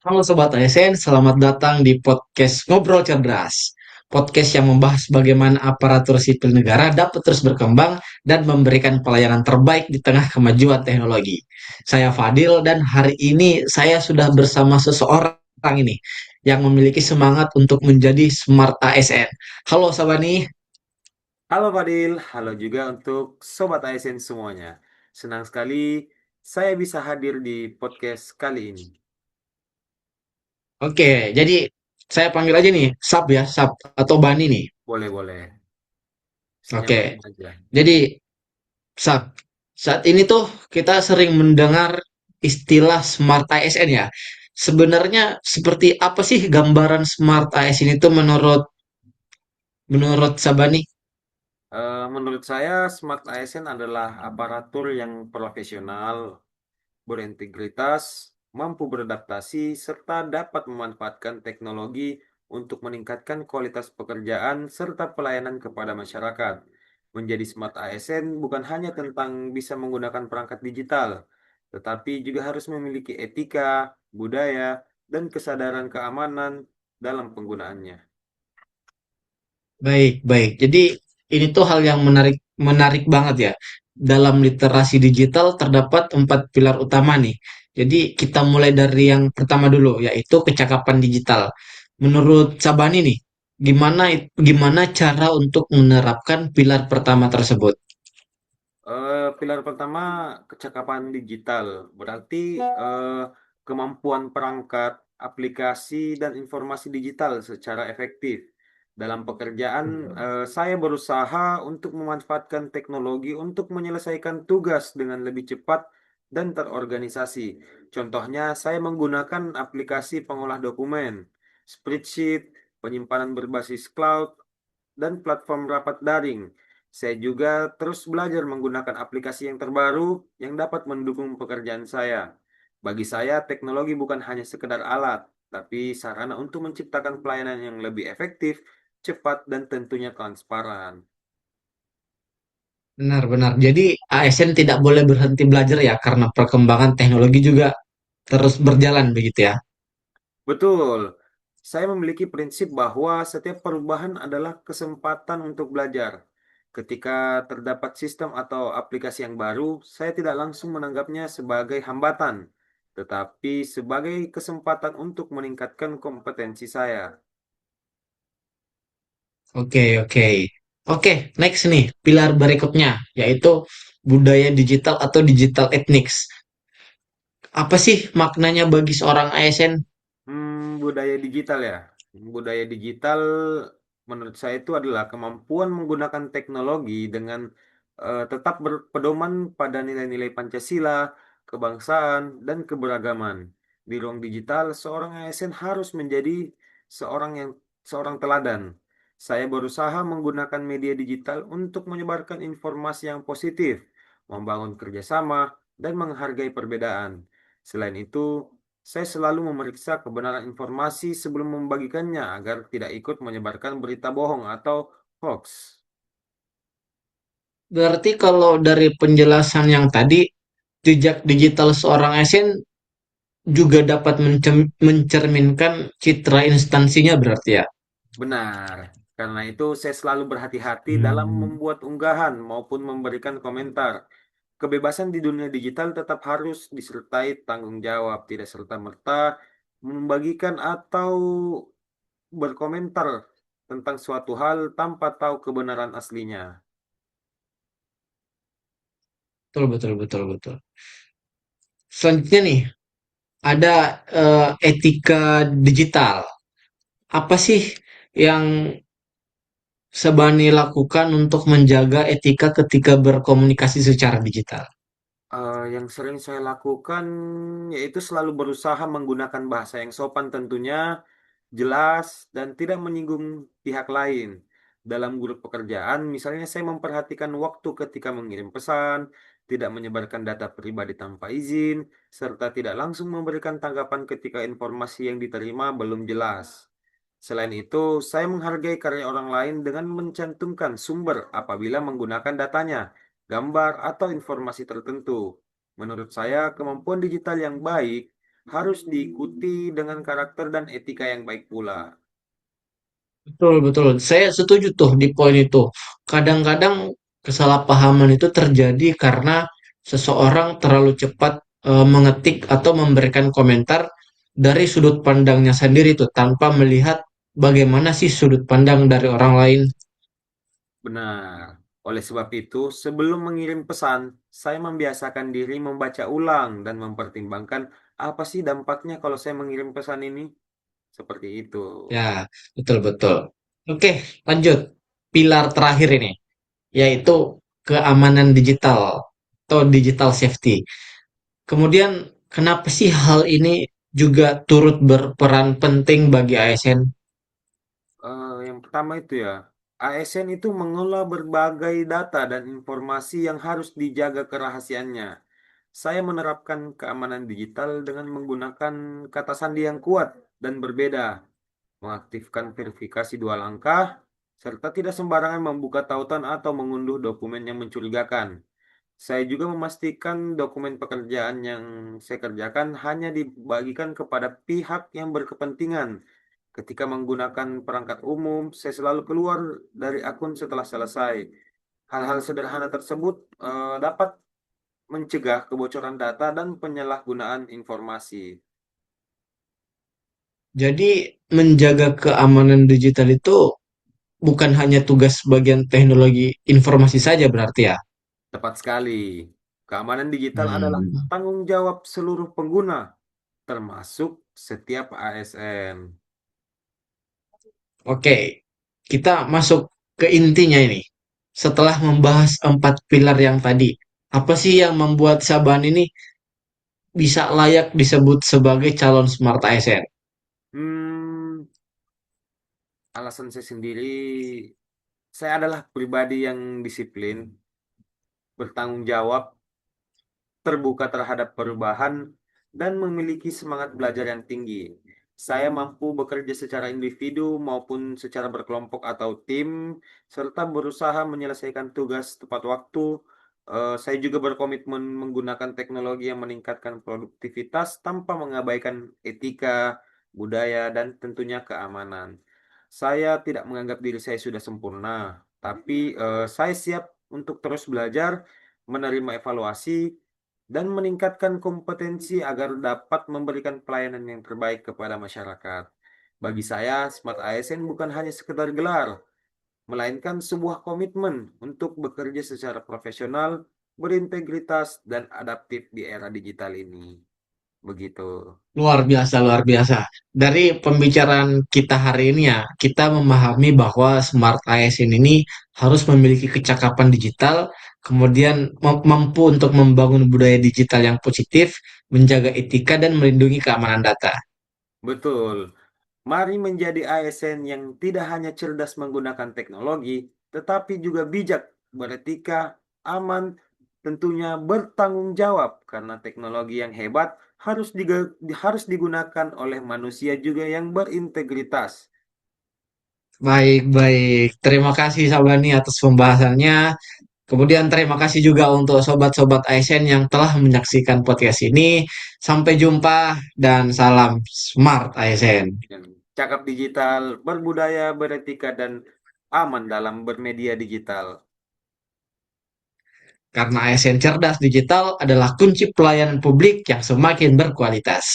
Halo Sobat ASN, selamat datang di podcast Ngobrol Cerdas. Podcast yang membahas bagaimana aparatur sipil negara dapat terus berkembang dan memberikan pelayanan terbaik di tengah kemajuan teknologi. Saya Fadil dan hari ini saya sudah bersama seseorang ini yang memiliki semangat untuk menjadi Smart ASN. Halo Sabani. Halo Fadil, halo juga untuk Sobat ASN semuanya. Senang sekali saya bisa hadir di podcast kali ini. Oke, jadi saya panggil aja nih, Sab ya, Sab atau Bani nih. Boleh-boleh, Oke, senyamannya aja. jadi Saat, saat ini tuh kita sering mendengar istilah Smart ASN ya. Sebenarnya seperti apa sih gambaran Smart ASN itu menurut Sabani? Menurut saya, Smart ASN adalah aparatur yang profesional, berintegritas, mampu beradaptasi, serta dapat memanfaatkan teknologi untuk meningkatkan kualitas pekerjaan serta pelayanan kepada masyarakat. Menjadi smart ASN bukan hanya tentang bisa menggunakan perangkat digital, tetapi juga harus memiliki etika, budaya, dan kesadaran keamanan dalam penggunaannya. Baik, baik. Jadi ini tuh hal yang menarik menarik banget ya. Dalam literasi digital terdapat 4 pilar utama nih. Jadi kita mulai dari yang pertama dulu, yaitu kecakapan digital. Menurut Sabani nih, gimana cara untuk menerapkan pilar pertama tersebut? Pilar pertama kecakapan digital, berarti kemampuan perangkat, aplikasi, dan informasi digital secara efektif. Dalam pekerjaan, saya berusaha untuk memanfaatkan teknologi untuk menyelesaikan tugas dengan lebih cepat dan terorganisasi. Contohnya, saya menggunakan aplikasi pengolah dokumen, spreadsheet, penyimpanan berbasis cloud, dan platform rapat daring. Saya juga terus belajar menggunakan aplikasi yang terbaru yang dapat mendukung pekerjaan saya. Bagi saya, teknologi bukan hanya sekedar alat, tapi sarana untuk menciptakan pelayanan yang lebih efektif, cepat, dan tentunya transparan. Benar-benar. Jadi ASN tidak boleh berhenti belajar ya karena perkembangan teknologi juga terus berjalan begitu ya. Betul, saya memiliki prinsip bahwa setiap perubahan adalah kesempatan untuk belajar. Ketika terdapat sistem atau aplikasi yang baru, saya tidak langsung menanggapnya sebagai hambatan, tetapi sebagai kesempatan untuk meningkatkan kompetensi saya. Oke, oke. Oke, next nih, pilar berikutnya yaitu budaya digital atau digital ethics. Apa sih maknanya bagi seorang ASN? Budaya digital ya. Budaya digital menurut saya itu adalah kemampuan menggunakan teknologi dengan tetap berpedoman pada nilai-nilai Pancasila, kebangsaan, dan keberagaman. Di ruang digital, seorang ASN harus menjadi seorang yang seorang teladan. Saya berusaha menggunakan media digital untuk menyebarkan informasi yang positif, membangun kerjasama, dan menghargai perbedaan. Selain itu, saya selalu memeriksa kebenaran informasi sebelum membagikannya agar tidak ikut menyebarkan berita bohong atau hoax. Berarti kalau dari penjelasan yang tadi, jejak digital seorang ASN juga dapat mencerminkan citra instansinya berarti ya. Benar. Karena itu saya selalu berhati-hati dalam Hmm. membuat unggahan maupun memberikan komentar. Kebebasan di dunia digital tetap harus disertai tanggung jawab, tidak serta-merta membagikan atau berkomentar tentang suatu hal tanpa tahu kebenaran aslinya. Betul, betul, betul, betul. Selanjutnya nih, ada etika digital. Apa sih yang Sabani lakukan untuk menjaga etika ketika berkomunikasi secara digital? Yang sering saya lakukan yaitu selalu berusaha menggunakan bahasa yang sopan tentunya, jelas, dan tidak menyinggung pihak lain. Dalam grup pekerjaan, misalnya saya memperhatikan waktu ketika mengirim pesan, tidak menyebarkan data pribadi tanpa izin, serta tidak langsung memberikan tanggapan ketika informasi yang diterima belum jelas. Selain itu, saya menghargai karya orang lain dengan mencantumkan sumber apabila menggunakan datanya, gambar, atau informasi tertentu. Menurut saya, kemampuan digital yang baik harus diikuti dengan karakter dan etika yang baik pula. Betul, betul. Saya setuju tuh di poin itu. Kadang-kadang kesalahpahaman itu terjadi karena seseorang terlalu cepat mengetik atau memberikan komentar dari sudut pandangnya sendiri tuh tanpa melihat bagaimana sih sudut pandang dari orang lain. Benar. Oleh sebab itu, sebelum mengirim pesan, saya membiasakan diri membaca ulang dan mempertimbangkan apa sih dampaknya kalau saya mengirim pesan ini. Seperti itu. Ya, betul-betul. Oke, lanjut. Pilar terakhir ini, yaitu keamanan digital atau digital safety. Kemudian, kenapa sih hal ini juga turut berperan penting bagi ASN? Yang pertama itu ya, ASN itu mengelola berbagai data dan informasi yang harus dijaga kerahasiaannya. Saya menerapkan keamanan digital dengan menggunakan kata sandi yang kuat dan berbeda, mengaktifkan verifikasi dua langkah, serta tidak sembarangan membuka tautan atau mengunduh dokumen yang mencurigakan. Saya juga memastikan dokumen pekerjaan yang saya kerjakan hanya dibagikan kepada pihak yang berkepentingan. Ketika menggunakan perangkat umum, saya selalu keluar dari akun setelah selesai. Hal-hal sederhana tersebut dapat mencegah kebocoran data dan penyalahgunaan informasi. Jadi, menjaga keamanan digital itu bukan hanya tugas bagian teknologi informasi saja berarti ya? Tepat sekali. Keamanan digital adalah Hmm, tanggung jawab seluruh pengguna, termasuk setiap ASN. oke, kita masuk ke intinya ini. Setelah membahas 4 pilar yang tadi, apa sih yang membuat Saban ini bisa layak disebut sebagai calon smart ASN? Hmm, alasan saya sendiri, saya adalah pribadi yang disiplin, bertanggung jawab, terbuka terhadap perubahan, dan memiliki semangat belajar yang tinggi. Saya mampu bekerja secara individu maupun secara berkelompok atau tim, serta berusaha menyelesaikan tugas tepat waktu. Saya juga berkomitmen menggunakan teknologi yang meningkatkan produktivitas tanpa mengabaikan etika, budaya, dan tentunya keamanan. Saya tidak menganggap diri saya sudah sempurna, tapi saya siap untuk terus belajar, menerima evaluasi, dan meningkatkan kompetensi agar dapat memberikan pelayanan yang terbaik kepada masyarakat. Bagi saya, Smart ASN bukan hanya sekedar gelar, melainkan sebuah komitmen untuk bekerja secara profesional, berintegritas, dan adaptif di era digital ini. Begitu. Luar biasa, luar biasa. Dari pembicaraan kita hari ini ya, kita memahami bahwa smart ASN ini harus memiliki kecakapan digital, kemudian mampu untuk membangun budaya digital yang positif, menjaga etika, dan melindungi keamanan data. Betul. Mari menjadi ASN yang tidak hanya cerdas menggunakan teknologi, tetapi juga bijak, beretika, aman, tentunya bertanggung jawab karena teknologi yang hebat harus digunakan oleh manusia juga yang berintegritas. Baik, baik. Terima kasih Sabani atas pembahasannya. Kemudian terima kasih juga untuk sobat-sobat ASN yang telah menyaksikan podcast ini. Sampai jumpa dan salam Smart ASN. Yang cakap digital, berbudaya, beretika, dan aman dalam bermedia digital. Karena ASN cerdas digital adalah kunci pelayanan publik yang semakin berkualitas.